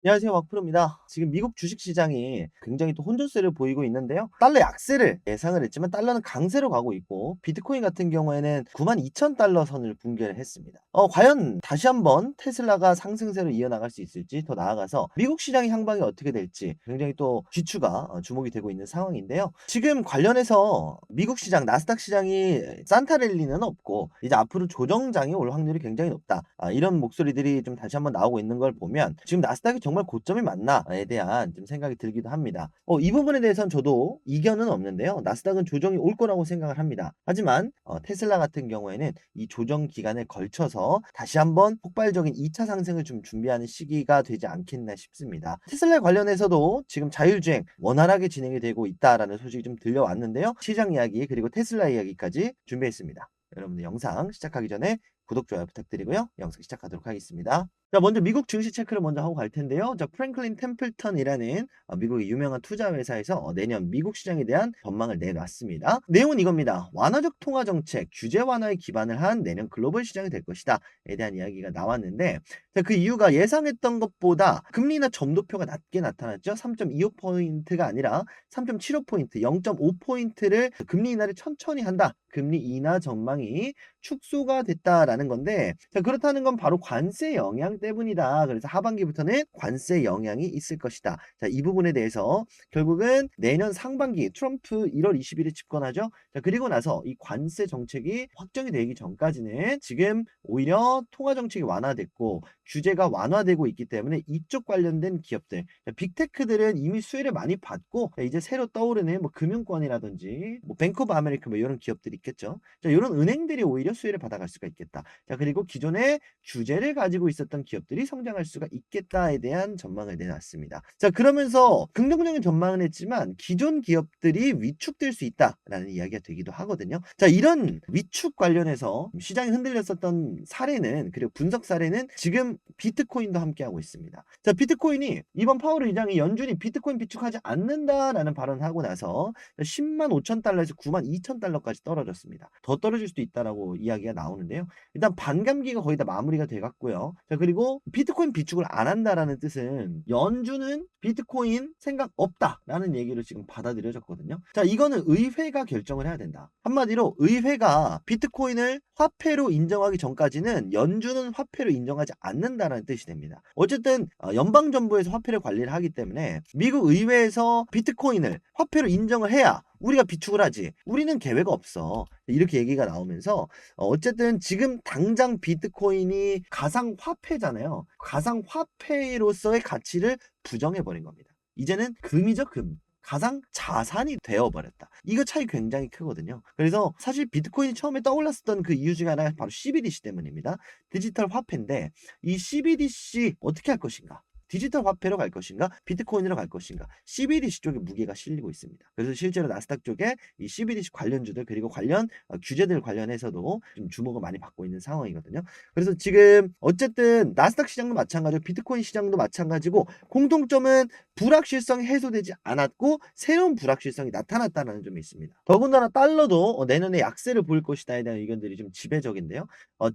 안녕하세요. 왁프로입니다. 지금 미국 주식시장이 굉장히 또 혼조세를 보이고 있는데요. 달러 약세를 예상을 했지만 달러는 강세로 가고 있고 비트코인 같은 경우에는 92,000달러 선을 붕괴를 했습니다. 과연 다시 한번 테슬라가 상승세로 이어나갈 수 있을지 더 나아가서 미국 시장의 향방이 어떻게 될지 굉장히 또 귀추가 주목이 되고 있는 상황인데요. 지금 관련해서 미국 시장, 나스닥 시장이 산타랠리는 없고 이제 앞으로 조정장이 올 확률이 굉장히 높다. 이런 목소리들이 좀 다시 한번 나오고 있는 걸 보면 지금 나스닥이 정말 고점이 맞나에 대한 좀 생각이 들기도 합니다. 이 부분에 대해서는 저도 이견은 없는데요. 나스닥은 조정이 올 거라고 생각을 합니다. 하지만 테슬라 같은 경우에는 이 조정 기간에 걸쳐서 다시 한번 폭발적인 2차 상승을 좀 준비하는 시기가 되지 않겠나 싶습니다. 테슬라 관련해서도 지금 자율주행 원활하게 진행이 되고 있다라는 소식이 좀 들려왔는데요. 시장 이야기 그리고 테슬라 이야기까지 준비했습니다. 여러분들 영상 시작하기 전에 구독, 좋아요 부탁드리고요. 영상 시작하도록 하겠습니다. 자, 먼저 미국 증시 체크를 먼저 하고 갈 텐데요. 자, 프랭클린 템플턴이라는 미국의 유명한 투자 회사에서 내년 미국 시장에 대한 전망을 내놨습니다. 내용은 이겁니다. 완화적 통화 정책, 규제 완화에 기반을 한 내년 글로벌 시장이 될 것이다에 대한 이야기가 나왔는데, 자, 그 이유가 예상했던 것보다 금리나 점도표가 낮게 나타났죠. 3.25포인트가 아니라 3.75포인트, 0.5포인트를 금리 인하를 천천히 한다. 금리 인하 전망이 축소가 됐다라는 건데, 자, 그렇다는 건 바로 관세 영향 때문이다. 그래서 하반기부터는 관세 영향이 있을 것이다. 자, 이 부분에 대해서 결국은 내년 상반기 트럼프 1월 20일에 집권하죠. 자, 그리고 나서 이 관세 정책이 확정이 되기 전까지는 지금 오히려 통화 정책이 완화됐고 규제가 완화되고 있기 때문에 이쪽 관련된 기업들, 자, 빅테크들은 이미 수혜를 많이 받고, 자, 이제 새로 떠오르는 뭐 금융권이라든지 뭐 뱅크 오브 아메리카 뭐 이런 기업들이 있겠죠. 자, 이런 은행들이 오히려 수혜를 받아갈 수가 있겠다. 자, 그리고 기존에 규제를 가지고 있었던 기업들이 성장할 수가 있겠다에 대한 전망을 내놨습니다. 자, 그러면서 긍정적인 전망은 했지만 기존 기업들이 위축될 수 있다라는 이야기가 되기도 하거든요. 자, 이런 위축 관련해서 시장이 흔들렸었던 사례는, 그리고 분석 사례는 지금 비트코인도 함께하고 있습니다. 자, 비트코인이 이번 파월 의장이 연준이 비트코인 비축하지 않는다라는 발언을 하고 나서 10만 5천 달러에서 9만 2천 달러까지 떨어졌습니다. 더 떨어질 수도 있다라고 이야기가 나오는데요. 일단 반감기가 거의 다 마무리가 돼 갔고요. 자, 그리고 비트코인 비축을 안 한다라는 뜻은 연준은 비트코인 생각 없다라는 얘기를 지금 받아들여졌거든요. 자, 이거는 의회가 결정을 해야 된다. 한마디로 의회가 비트코인을 화폐로 인정하기 전까지는 연준은 화폐로 인정하지 않는다라는 뜻이 됩니다. 어쨌든 연방정부에서 화폐를 관리를 하기 때문에 미국 의회에서 비트코인을 화폐로 인정을 해야 우리가 비축을 하지. 우리는 계획 없어. 이렇게 얘기가 나오면서 어쨌든 지금 당장 비트코인이 가상화폐잖아요. 가상화폐로서의 가치를 부정해버린 겁니다. 이제는 금이죠, 금. 가상 자산이 되어버렸다. 이거 차이 굉장히 크거든요. 그래서 사실 비트코인이 처음에 떠올랐었던 그 이유 중에 하나가 바로 CBDC 때문입니다. 디지털 화폐인데 이 CBDC 어떻게 할 것인가? 디지털 화폐로 갈 것인가? 비트코인으로 갈 것인가? CBDC 쪽에 무게가 실리고 있습니다. 그래서 실제로 나스닥 쪽에 이 CBDC 관련주들 그리고 관련 규제들 관련해서도 좀 주목을 많이 받고 있는 상황이거든요. 그래서 지금 어쨌든 나스닥 시장도 마찬가지고 비트코인 시장도 마찬가지고 공통점은 불확실성이 해소되지 않았고 새로운 불확실성이 나타났다는 점이 있습니다. 더군다나 달러도 내년에 약세를 보일 것이다에 대한 의견들이 좀 지배적인데요.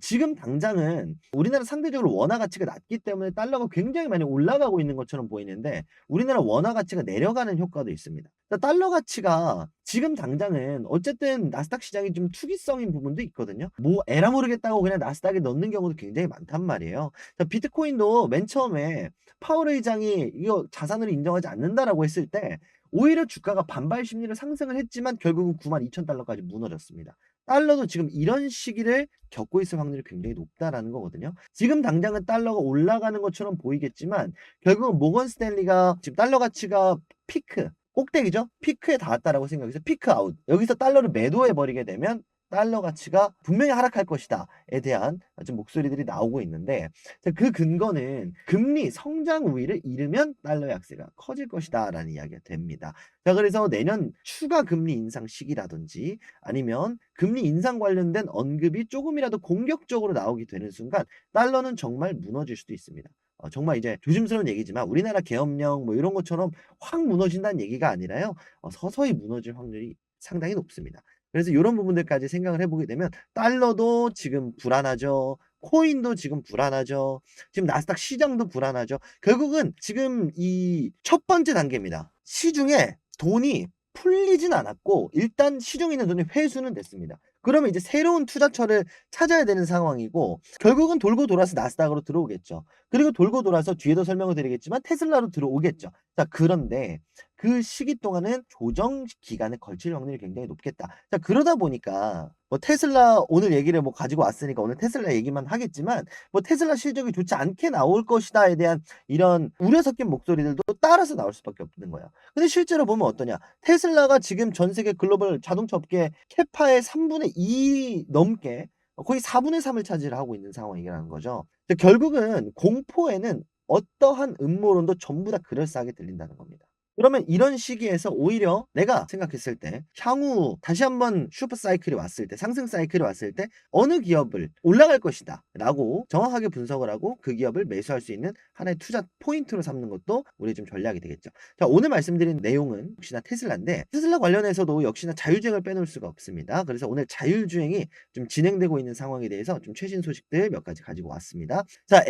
지금 당장은 우리나라 상대적으로 원화 가치가 낮기 때문에 달러가 굉장히 많이 올라가고 있는 것처럼 보이는데 우리나라 원화 가치가 내려가는 효과도 있습니다. 그러니까 달러 가치가 지금 당장은 어쨌든 나스닥 시장이 좀 투기성인 부분도 있거든요. 뭐 에라 모르겠다고 그냥 나스닥에 넣는 경우도 굉장히 많단 말이에요. 자, 비트코인도 맨 처음에 파월 의장이 이거 자산으로 인정하지 않는다라고 했을 때 오히려 주가가 반발 심리를 상승을 했지만 결국은 92,000달러까지 무너졌습니다. 달러도 지금 이런 시기를 겪고 있을 확률이 굉장히 높다라는 거거든요. 지금 당장은 달러가 올라가는 것처럼 보이겠지만 결국은 모건 스탠리가 지금 달러 가치가 피크, 꼭대기죠. 피크에 닿았다라고 생각해서 피크 아웃. 여기서 달러를 매도해 버리게 되면 달러 가치가 분명히 하락할 것이다에 대한 좀 목소리들이 나오고 있는데 그 근거는 금리 성장 우위를 잃으면 달러 약세가 커질 것이다라는 이야기가 됩니다. 자, 그래서 내년 추가 금리 인상 시기라든지 아니면 금리 인상 관련된 언급이 조금이라도 공격적으로 나오게 되는 순간 달러는 정말 무너질 수도 있습니다. 정말 이제 조심스러운 얘기지만 우리나라 계엄령 뭐 이런 것처럼 확 무너진다는 얘기가 아니라요. 서서히 무너질 확률이 상당히 높습니다. 그래서 이런 부분들까지 생각을 해보게 되면 달러도 지금 불안하죠. 코인도 지금 불안하죠. 지금 나스닥 시장도 불안하죠. 결국은 지금 이 첫 번째 단계입니다. 시중에 돈이 풀리진 않았고 일단 시중에 있는 돈이 회수는 됐습니다. 그러면 이제 새로운 투자처를 찾아야 되는 상황이고 결국은 돌고 돌아서 나스닥으로 들어오겠죠. 그리고 돌고 돌아서 뒤에도 설명을 드리겠지만 테슬라로 들어오겠죠. 자, 그런데 그 시기 동안은 조정 기간에 걸칠 확률이 굉장히 높겠다. 자, 그러다 보니까 뭐 테슬라 오늘 얘기를 뭐 가지고 왔으니까 오늘 테슬라 얘기만 하겠지만 뭐 테슬라 실적이 좋지 않게 나올 것이다에 대한 이런 우려 섞인 목소리들도 따라서 나올 수밖에 없는 거예요. 근데 실제로 보면 어떠냐? 테슬라가 지금 전 세계 글로벌 자동차 업계 캐파의 3분의 2 넘게 거의 4분의 3을 차지하고 있는 상황이라는 거죠. 결국은 공포에는 어떠한 음모론도 전부 다 그럴싸하게 들린다는 겁니다. 그러면 이런 시기에서 오히려 내가 생각했을 때 향후 다시 한번 슈퍼 사이클이 왔을 때 상승 사이클이 왔을 때 어느 기업을 올라갈 것이다 라고 정확하게 분석을 하고 그 기업을 매수할 수 있는 하나의 투자 포인트로 삼는 것도 우리 좀 전략이 되겠죠. 자, 오늘 말씀드린 내용은 역시나 테슬라인데 테슬라 관련해서도 역시나 자율주행을 빼놓을 수가 없습니다. 그래서 오늘 자율주행이 좀 진행되고 있는 상황에 대해서 좀 최신 소식들 몇 가지 가지고 왔습니다. 자,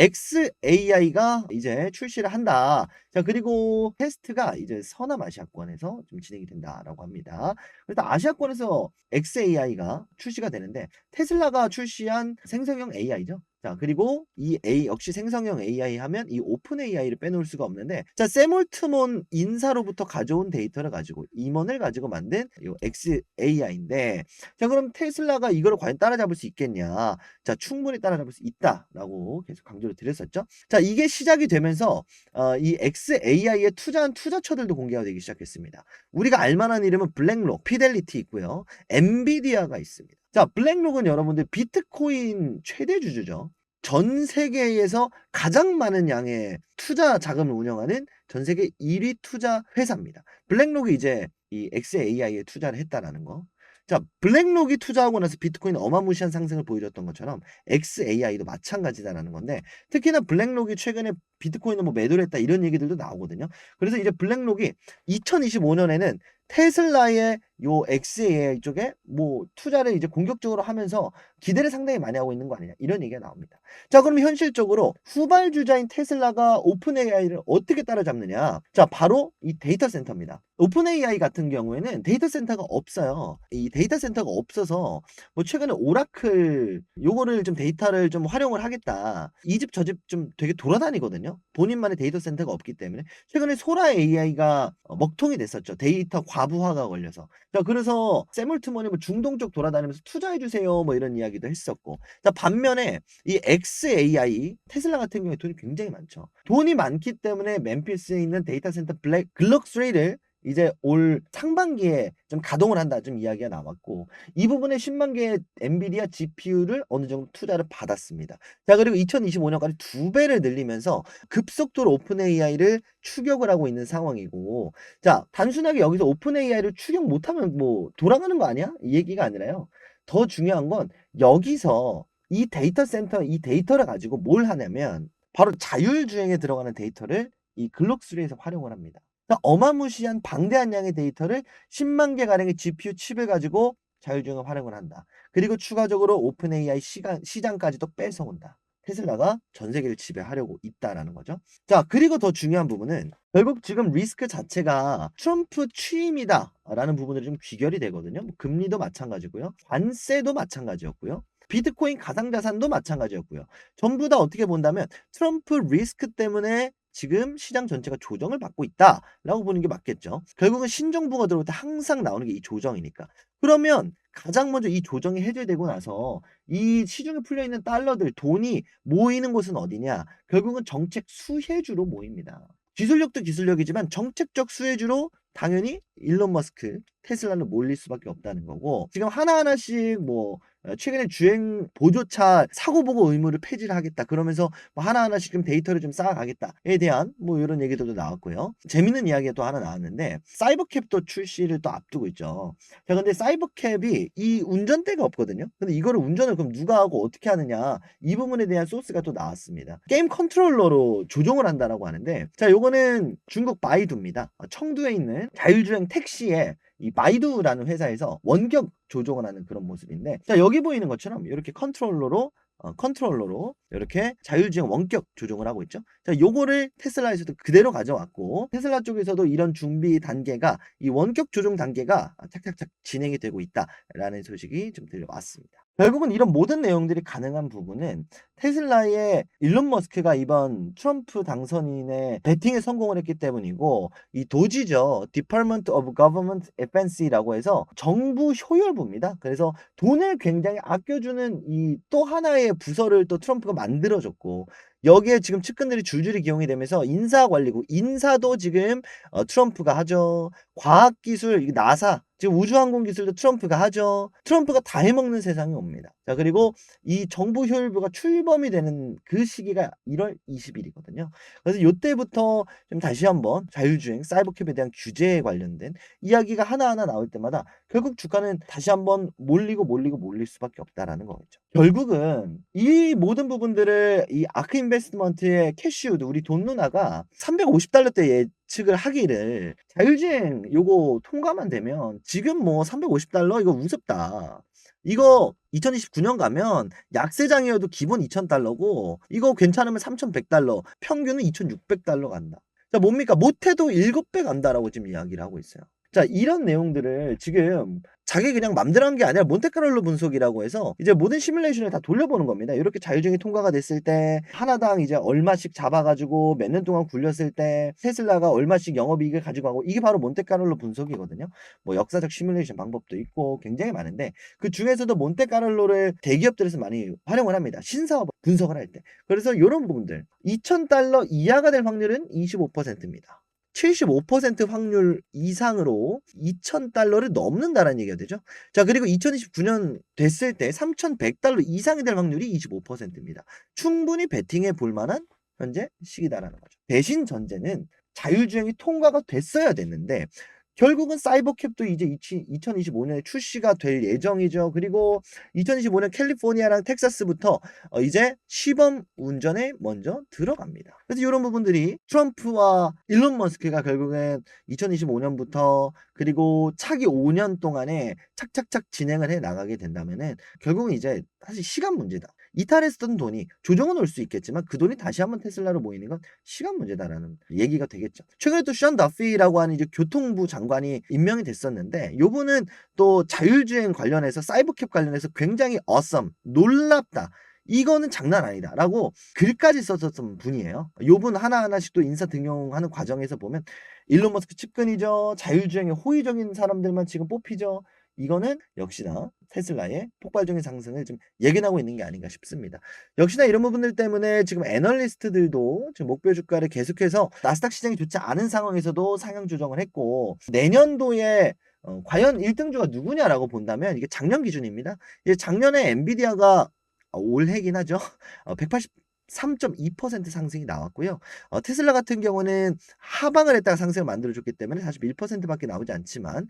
xAI가 이제 출시를 한다. 자, 그리고 테스트가 이제 서남아시아권에서 좀 진행이 된다라고 합니다. 일단 아시아권에서 xAI가 출시가 되는데 테슬라가 출시한 생성형 AI죠. 자, 그리고 이 역시 생성형 AI 하면 이 오픈 AI를 빼놓을 수가 없는데 자, 샘 올트먼 인사로부터 가져온 데이터를 가지고 임원을 가지고 만든 이 xAI인데 자, 그럼 테슬라가 이거를 과연 따라잡을 수 있겠냐? 자, 충분히 따라잡을 수 있다라고 계속 강조를 드렸었죠. 자, 이게 시작이 되면서 이 xAI에 투자한 투자처들도 공개가 되기 시작했습니다. 우리가 알만한 이름은 블랙록, 피델리티 있고요. 엔비디아가 있습니다. 자, 블랙록은 여러분들 비트코인 최대 주주죠. 전 세계에서 가장 많은 양의 투자 자금을 운영하는 전 세계 1위 투자 회사입니다. 블랙록이 이제 이 xAI에 투자를 했다라는 거. 자, 블랙록이 투자하고 나서 비트코인 어마무시한 상승을 보여줬던 것처럼 xAI도 마찬가지다라는 건데 특히나 블랙록이 최근에 비트코인을 뭐 매도를 했다 이런 얘기들도 나오거든요. 그래서 이제 블랙록이 2025년에는 테슬라의 요 xAI 쪽에 뭐 투자를 이제 공격적으로 하면서 기대를 상당히 많이 하고 있는 거 아니냐 이런 얘기가 나옵니다. 자, 그럼 현실적으로 후발주자인 테슬라가 오픈 AI를 어떻게 따라잡느냐? 자, 바로 이 데이터 센터입니다. 오픈 AI 같은 경우에는 데이터 센터가 없어요. 이 데이터 센터가 없어서 뭐 최근에 오라클 요거를 좀 데이터를 좀 활용을 하겠다. 이 집 저 집 좀 되게 돌아다니거든요. 본인만의 데이터 센터가 없기 때문에 최근에 소라 AI가 먹통이 됐었죠. 데이터 과부하가 걸려서. 자, 그래서 샘 올트먼이 뭐 중동 쪽 돌아다니면서 투자해 주세요 뭐 이런 이야기도 했었고. 자, 반면에 이 xAI 테슬라 같은 경우에 돈이 굉장히 많죠. 돈이 많기 때문에 멤피스에 있는 데이터 센터 글럭 3를 이제 올 상반기에 좀 가동을 한다 좀 이야기가 나왔고 이 부분에 10만 개의 엔비디아 GPU를 어느 정도 투자를 받았습니다. 자, 그리고 2025년까지 2배를 늘리면서 급속도로 오픈 AI를 추격을 하고 있는 상황이고 자, 단순하게 여기서 오픈 AI를 추격 못하면 뭐 돌아가는 거 아니야? 이 얘기가 아니라요. 더 중요한 건 여기서 이 데이터 센터 이 데이터를 가지고 뭘 하냐면 바로 자율주행에 들어가는 데이터를 이 글록3에서 활용을 합니다. 어마무시한 방대한 양의 데이터를 10만 개 가량의 GPU 칩을 가지고 자율주행을 활용을 한다. 그리고 추가적으로 오픈 AI 시장까지도 뺏어온다. 테슬라가 전 세계를 지배하려고 있다라는 거죠. 자, 그리고 더 중요한 부분은 결국 지금 리스크 자체가 트럼프 취임이다라는 부분으로 좀 귀결이 되거든요. 뭐 금리도 마찬가지고요. 관세도 마찬가지였고요. 비트코인 가상자산도 마찬가지였고요. 전부 다 어떻게 본다면 트럼프 리스크 때문에 지금 시장 전체가 조정을 받고 있다라고 보는 게 맞겠죠. 결국은 신정부가 들어올 때 항상 나오는 게 이 조정이니까. 그러면 가장 먼저 이 조정이 해제되고 나서 이 시중에 풀려있는 달러들, 돈이 모이는 곳은 어디냐? 결국은 정책 수혜주로 모입니다. 기술력도 기술력이지만 정책적 수혜주로 당연히 일론 머스크, 테슬라는 몰릴 수밖에 없다는 거고 지금 하나하나씩 뭐 최근에 주행 보조차 사고보고 의무를 폐지를 하겠다. 그러면서 뭐 하나하나씩 좀 데이터를 좀 쌓아가겠다에 대한 뭐 이런 얘기들도 나왔고요. 재밌는 이야기가 또 하나 나왔는데 사이버캡도 출시를 또 앞두고 있죠. 자, 근데 사이버캡이 이 운전대가 없거든요. 근데 이거를 운전을 그럼 누가 하고 어떻게 하느냐 이 부분에 대한 소스가 또 나왔습니다. 게임 컨트롤러로 조종을 한다라고 하는데 자, 요거는 중국 바이두입니다. 청두에 있는 자율주행 택시에 이 바이두라는 회사에서 원격 조종을 하는 그런 모습인데 자, 여기 보이는 것처럼 이렇게 컨트롤러로 컨트롤러로 이렇게 자율주행 원격 조종을 하고 있죠. 자, 요거를 테슬라에서도 그대로 가져왔고 테슬라 쪽에서도 이런 준비 단계가 이 원격 조종 단계가 착착착 진행이 되고 있다라는 소식이 좀 들려왔습니다. 결국은 이런 모든 내용들이 가능한 부분은 테슬라의 일론 머스크가 이번 트럼프 당선인의 배팅에 성공을 했기 때문이고 이 도지죠. Department of Government Efficiency라고 해서 정부 효율부입니다. 그래서 돈을 굉장히 아껴주는 이 또 하나의 부서를 또 트럼프가 만들어줬고 여기에 지금 측근들이 줄줄이 기용이 되면서 인사 관리고 인사도 지금 트럼프가 하죠. 과학기술 나사 지금 우주항공 기술도 트럼프가 하죠. 트럼프가 다 해먹는 세상이 옵니다. 자, 그리고 이 정부 효율부가 출범이 되는 그 시기가 1월 20일이거든요. 그래서 요때부터 좀 다시 한번 자율주행 사이버캡에 대한 규제에 관련된 이야기가 하나하나 나올 때마다 결국 주가는 다시 한번 몰릴 수밖에 없다라는 거겠죠. 결국은 이 모든 부분들을 이 아크 인베스트먼트의 캐시우드 우리 돈 누나가 $350대 예측을 하기를 자율주행 요거 통과만 되면 지금 뭐 $350 이거 우습다. 이거 2029년 가면 약세장이어도 기본 $2,000고 이거 괜찮으면 $3,100 평균은 $2,600 간다. 자, 뭡니까? 못해도 7배 간다라고 지금 이야기를 하고 있어요. 자, 이런 내용들을 지금 자기 그냥 맘대로 한 게 아니라 몬테카를로 분석이라고 해서 이제 모든 시뮬레이션을 다 돌려보는 겁니다. 이렇게 자율주행이 통과가 됐을 때 하나당 이제 얼마씩 잡아가지고 몇 년 동안 굴렸을 때 테슬라가 얼마씩 영업이익을 가지고 가고 이게 바로 몬테카를로 분석이거든요. 뭐 역사적 시뮬레이션 방법도 있고 굉장히 많은데 그 중에서도 몬테카를로를 대기업들에서 많이 활용을 합니다. 신사업 분석을 할 때. 그래서 이런 부분들 $2,000 이하가 될 확률은 25%입니다. 75% 확률 이상으로 $2,000를 넘는다라는 얘기가 되죠. 자, 그리고 2029년 됐을 때 $3,100 이상이 될 확률이 25%입니다. 충분히 베팅해 볼 만한 현재 시기다라는 거죠. 대신 전제는 자율주행이 통과가 됐어야 됐는데 결국은 사이버캡도 이제 2025년에 출시가 될 예정이죠. 그리고 2025년 캘리포니아랑 텍사스부터 이제 시범 운전에 먼저 들어갑니다. 그래서 이런 부분들이 트럼프와 일론 머스크가 결국엔 2025년부터 그리고 차기 5년 동안에 착착착 진행을 해 나가게 된다면은 결국은 이제 사실 시간 문제다. 이탈했었던 돈이 조정은 올 수 있겠지만 그 돈이 다시 한번 테슬라로 모이는 건 시간 문제다라는 얘기가 되겠죠. 최근에 또 션 더피라고 하는 이제 교통부 장관이 임명이 됐었는데 요분은 또 자율주행 관련해서 사이버캡 관련해서 굉장히 놀랍다. 이거는 장난 아니다 라고 글까지 썼었던 분이에요. 요분 하나하나씩 또 인사 등용하는 과정에서 보면 일론 머스크 측근이죠. 자율주행에 호의적인 사람들만 지금 뽑히죠. 이거는 역시나 테슬라의 폭발적인 상승을 좀 예견하고 있는 게 아닌가 싶습니다. 역시나 이런 부분들 때문에 지금 애널리스트들도 지금 목표 주가를 계속해서 나스닥 시장이 좋지 않은 상황에서도 상향 조정을 했고 내년도에 과연 1등주가 누구냐라고 본다면 이게 작년 기준입니다. 이제 작년에 엔비디아가 올해긴 하죠. 183.2% 상승이 나왔고요. 테슬라 같은 경우는 하방을 했다가 상승을 만들어줬기 때문에 41%밖에 나오지 않지만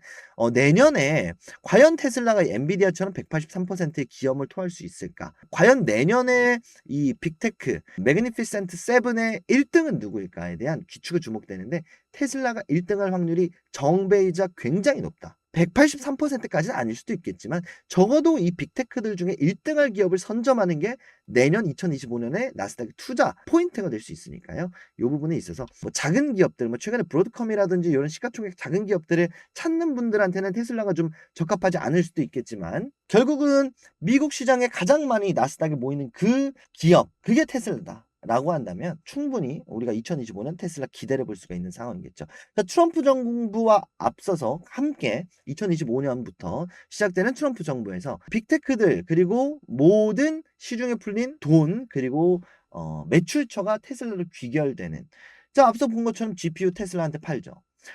내년에 과연 테슬라가 엔비디아처럼 183%의 기염을 토할 수 있을까? 과연 내년에 이 빅테크 매그니피센트 7의 1등은 누구일까에 대한 귀추가 주목되는데 테슬라가 1등할 확률이 정배이자 굉장히 높다. 183%까지는 아닐 수도 있겠지만 적어도 이 빅테크들 중에 1등할 기업을 선점하는 게 내년 2025년에 나스닥 투자 포인트가 될 수 있으니까요. 이 부분에 있어서 뭐 작은 기업들, 뭐 최근에 브로드컴이라든지 이런 시가총액 작은 기업들을 찾는 분들한테는 테슬라가 좀 적합하지 않을 수도 있겠지만 결국은 미국 시장에 가장 많이 나스닥에 모이는 그 기업, 그게 테슬라다. 라고 한다면 충분히 우리가 2025년 테슬라 기대를 볼 수가 있는 상황이겠죠. 그러니까 트럼프 정부와 앞서서 함께 2025년부터 시작되는 트럼프 정부에서 빅테크들 그리고 모든 시중에 풀린 돈 그리고 매출처가 테슬라로 귀결되는 자 앞서 본 것처럼 GPU 테슬라한테 팔죠.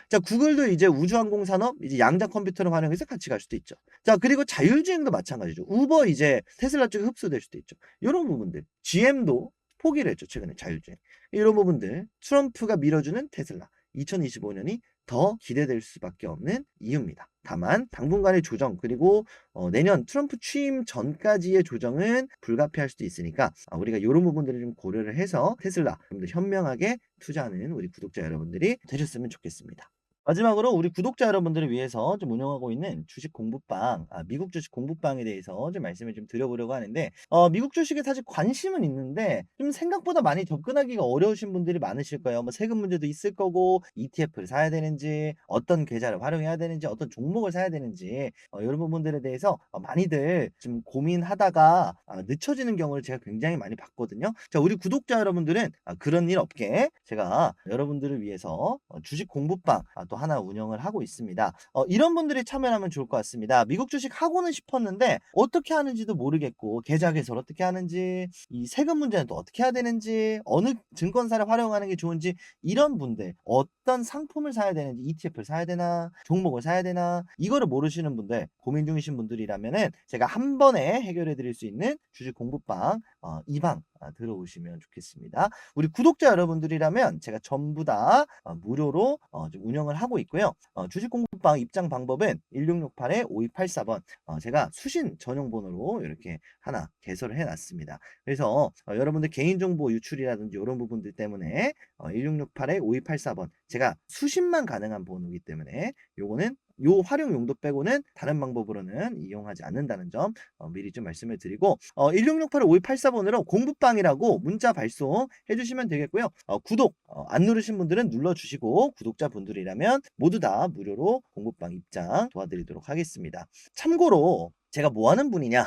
자, 구글도 이제 우주항공 산업, 이제 양자 컴퓨터를 활용해서 같이 갈 수도 있죠. 자, 그리고 자율주행도 마찬가지죠. 우버 이제 테슬라 쪽에 흡수될 수도 있죠. 이런 부분들. GM도 포기를 했죠. 최근에 자율주행. 이런 부분들. 트럼프가 밀어주는 테슬라. 2025년이 더 기대될 수밖에 없는 이유입니다. 다만 당분간의 조정 그리고 내년 트럼프 취임 전까지의 조정은 불가피할 수도 있으니까 우리가 이런 부분들을 좀 고려를 해서 테슬라 좀 더 현명하게 투자하는 우리 구독자 여러분들이 되셨으면 좋겠습니다. 마지막으로 우리 구독자 여러분들을 위해서 좀 운영하고 있는 주식 공부방, 미국 주식 공부방에 대해서 좀 말씀을 좀 드려보려고 하는데, 미국 주식에 사실 관심은 있는데 좀 생각보다 많이 접근하기가 어려우신 분들이 많으실 거예요. 뭐 세금 문제도 있을 거고, ETF를 사야 되는지, 어떤 계좌를 활용해야 되는지, 어떤 종목을 사야 되는지, 이런 부분들에 대해서 많이들 좀 고민하다가 늦춰지는 경우를 제가 굉장히 많이 봤거든요. 자, 우리 구독자 여러분들은 그런 일 없게 제가 여러분들을 위해서 주식 공부방 또 하나 운영을 하고 있습니다. 이런 분들이 참여하면 좋을 것 같습니다. 미국 주식 하고는 싶었는데 어떻게 하는지도 모르겠고, 계좌 개설 어떻게 하는지, 이 세금 문제는 또 어떻게 해야 되는지, 어느 증권사를 활용하는 게 좋은지, 이런 분들, 어떤 상품을 사야 되는지, ETF를 사야 되나, 종목을 사야 되나, 이거를 모르시는 분들, 고민 중이신 분들이라면은 제가 한 번에 해결해 드릴 수 있는 주식 공부방 이 방 들어오시면 좋겠습니다. 우리 구독자 여러분들이라면 제가 전부 다 무료로 좀 운영을 하고 있고요. 주식 공부방 입장 방법은 1668-5284번, 제가 수신 전용 번호로 이렇게 하나 개설을 해 놨습니다. 그래서 여러분들 개인정보 유출이라든지 이런 부분들 때문에 1668-5284번, 제가 수신만 가능한 번호이기 때문에 요거는 요 활용 용도 빼고는 다른 방법으로는 이용하지 않는다는 점 미리 좀 말씀을 드리고, 1668-5284번으로 공부방이라고 문자 발송해 주시면 되겠고요. 구독 안 누르신 분들은 눌러주시고, 구독자분들이라면 모두 다 무료로 공부방 입장 도와드리도록 하겠습니다. 참고로 제가 뭐 하는 분이냐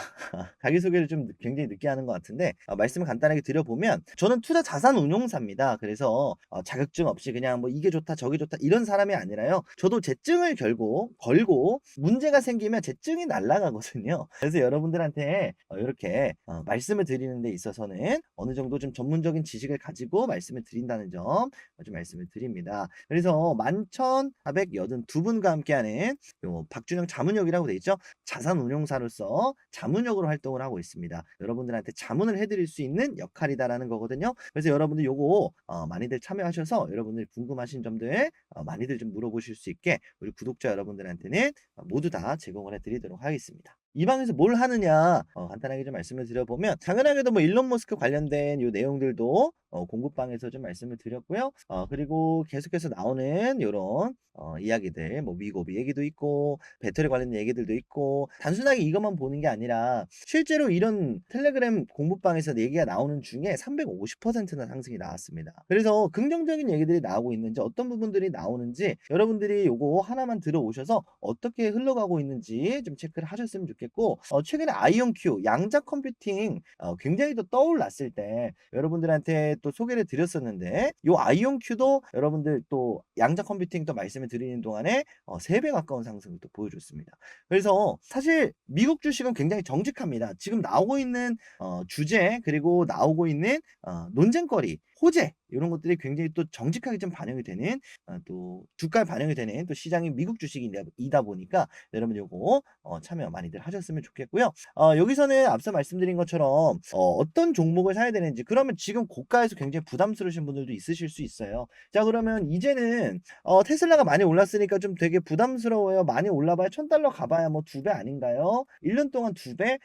자기소개를 좀 굉장히 늦게 하는 것 같은데, 말씀을 간단하게 드려보면 저는 투자 자산 운용사입니다. 그래서 자격증 없이 그냥 뭐 이게 좋다 저게 좋다 이런 사람이 아니라요, 저도 제증을 걸고 문제가 생기면 제증이 날아가거든요. 그래서 여러분들한테 이렇게 말씀을 드리는 데 있어서는 어느 정도 좀 전문적인 지식을 가지고 말씀을 드린다는 점 좀 말씀을 드립니다. 그래서 11,482분과 함께하는 요 박준영 자문역이라고 돼 있죠. 자산 운용사로서 자문역으로 활동을 하고 있습니다. 여러분들한테 자문을 해드릴 수 있는 역할이다라는 거거든요. 그래서 여러분들 요거 많이들 참여하셔서 여러분들 궁금하신 점들 많이들 좀 물어보실 수 있게 우리 구독자 여러분들한테는 모두 다 제공을 해드리도록 하겠습니다. 이 방에서 뭘 하느냐 간단하게 좀 말씀을 드려보면, 당연하게도 뭐 일론 머스크 관련된 요 내용들도 공부방에서 좀 말씀을 드렸고요. 그리고 계속해서 나오는 요런 이야기들, 뭐 미고비 얘기도 있고 배터리 관련된 얘기들도 있고, 단순하게 이것만 보는 게 아니라 실제로 이런 텔레그램 공부방에서 얘기가 나오는 중에 350%나 상승이 나왔습니다. 그래서 긍정적인 얘기들이 나오고 있는지, 어떤 부분들이 나오는지 여러분들이 요거 하나만 들어오셔서 어떻게 흘러가고 있는지 좀 체크를 하셨으면 좋겠고, 최근에 아이온큐 양자 컴퓨팅 굉장히 또 떠올랐을 때 여러분들한테 또 소개를 드렸었는데, 요 아이온큐도 여러분들 또 양자 컴퓨팅 또 말씀을 드리는 동안에 3배 가까운 상승을 또 보여줬습니다. 그래서 사실 미국 주식은 굉장히 정직합니다. 지금 나오고 있는 주제, 그리고 나오고 있는 논쟁거리, 호재, 이런 것들이 굉장히 또 정직하게 좀 반영이 되는, 또 주가에 반영이 되는 또 시장이 미국 주식이다 보니까 여러분 요거 참여 많이들 하셨으면 좋겠고요. 여기서는 앞서 말씀드린 것처럼 어떤 종목을 사야 되는지, 그러면 지금 고가에서 굉장히 부담스러우신 분들도 있으실 수 있어요. 자, 그러면 이제는 테슬라가 많이 올랐으니까 좀 되게 부담스러워요. 많이 올라봐야 $1,000 가봐야 뭐 2배 아닌가요? 1년 동안 2배?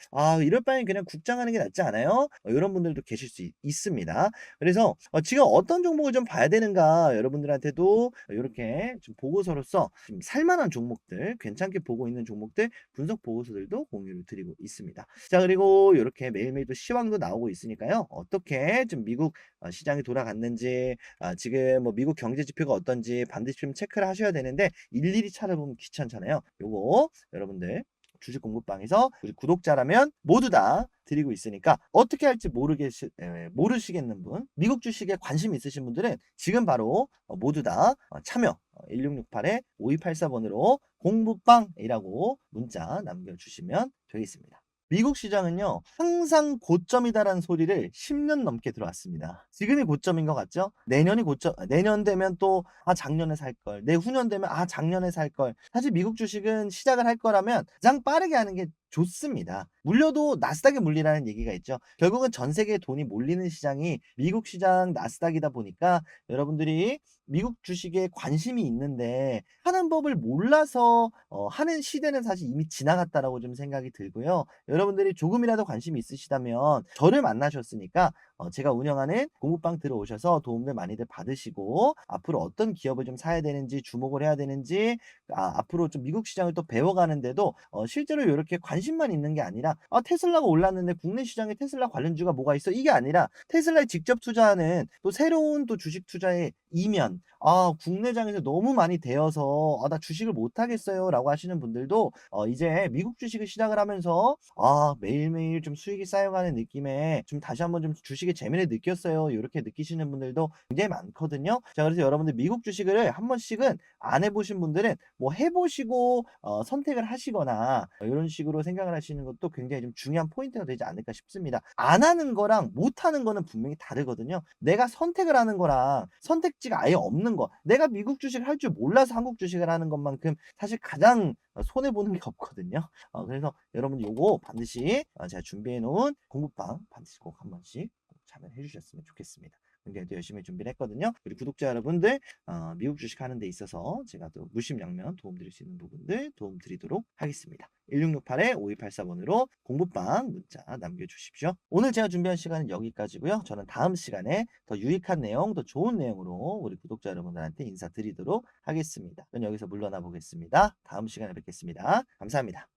이럴 바엔 그냥 국장하는 게 낫지 않아요? 이런 분들도 계실 수 있습니다. 그래서 지금 어떤 종목을 좀 봐야 되는가, 여러분들한테도 이렇게 좀 보고서로서 좀 살만한 종목들, 괜찮게 보고 있는 종목들 분석 보고서들도 공유를 드리고 있습니다. 자, 그리고 이렇게 매일매일 또 시황도 나오고 있으니까요, 어떻게 좀 미국 시장이 돌아갔는지, 지금 뭐 미국 경제 지표가 어떤지 반드시 좀 체크를 하셔야 되는데, 일일이 찾아보면 귀찮잖아요. 요거 여러분들 주식 공부방에서 우리 구독자라면 모두 다 드리고 있으니까, 어떻게 할지 모르시겠는 분, 미국 주식에 관심 있으신 분들은 지금 바로 모두 다 참여 1668-5284번으로 공부방이라고 문자 남겨주시면 되겠습니다. 미국 시장은요, 항상 고점이다라는 소리를 10년 넘게 들어왔습니다. 지금이 고점인 것 같죠? 내년이 고점, 내년 되면 또 작년에 살 걸, 내후년 되면 작년에 살 걸. 사실 미국 주식은 시작을 할 거라면 가장 빠르게 하는 게 좋습니다. 물려도 나스닥에 물리라는 얘기가 있죠. 결국은 전 세계에 돈이 몰리는 시장이 미국 시장 나스닥이다 보니까 여러분들이 미국 주식에 관심이 있는데 하는 법을 몰라서 하는 시대는 사실 이미 지나갔다라고 좀 생각이 들고요. 여러분들이 조금이라도 관심이 있으시다면 저를 만나셨으니까 제가 운영하는 공부방 들어오셔서 도움들 많이들 받으시고 앞으로 어떤 기업을 좀 사야 되는지 주목을 해야 되는지 앞으로 좀 미국 시장을 또 배워가는데도 실제로 이렇게 관심만 있는 게 아니라 테슬라가 올랐는데 국내 시장에 테슬라 관련주가 뭐가 있어? 이게 아니라 테슬라에 직접 투자하는 또 새로운 또 주식 투자의 이면 국내장에서 너무 많이 되어서 나 주식을 못 하겠어요라고 하시는 분들도 이제 미국 주식을 시작을 하면서 매일매일 좀 수익이 쌓여가는 느낌에 좀 다시 한번 좀 주식의 재미를 느꼈어요. 이렇게 느끼시는 분들도 굉장히 많거든요. 자, 그래서 여러분들 미국 주식을 한 번씩은 안 해보신 분들은 뭐 해보시고 선택을 하시거나 이런 식으로 생각을 하시는 것도 굉장히 좀 중요한 포인트가 되지 않을까 싶습니다. 안 하는 거랑 못 하는 거는 분명히 다르거든요. 내가 선택을 하는 거랑 선택지가 아예 없는 거. 내가 미국 주식을 할 줄 몰라서 한국 주식을 하는 것만큼 사실 가장 손해 보는 게 없거든요. 그래서 여러분 요거 반드시 제가 준비해 놓은 공부방 반드시 꼭 한 번씩 꼭 참여해 주셨으면 좋겠습니다. 굉장히 또 열심히 준비를 했거든요. 우리 구독자 여러분들 미국 주식 하는 데 있어서 제가 또 물심양면 도움드릴 수 있는 부분들 도움드리도록 하겠습니다. 1668-5284번으로 공부방 문자 남겨주십시오. 오늘 제가 준비한 시간은 여기까지고요. 저는 다음 시간에 더 유익한 내용, 더 좋은 내용으로 우리 구독자 여러분들한테 인사드리도록 하겠습니다. 저는 여기서 물러나 보겠습니다. 다음 시간에 뵙겠습니다. 감사합니다.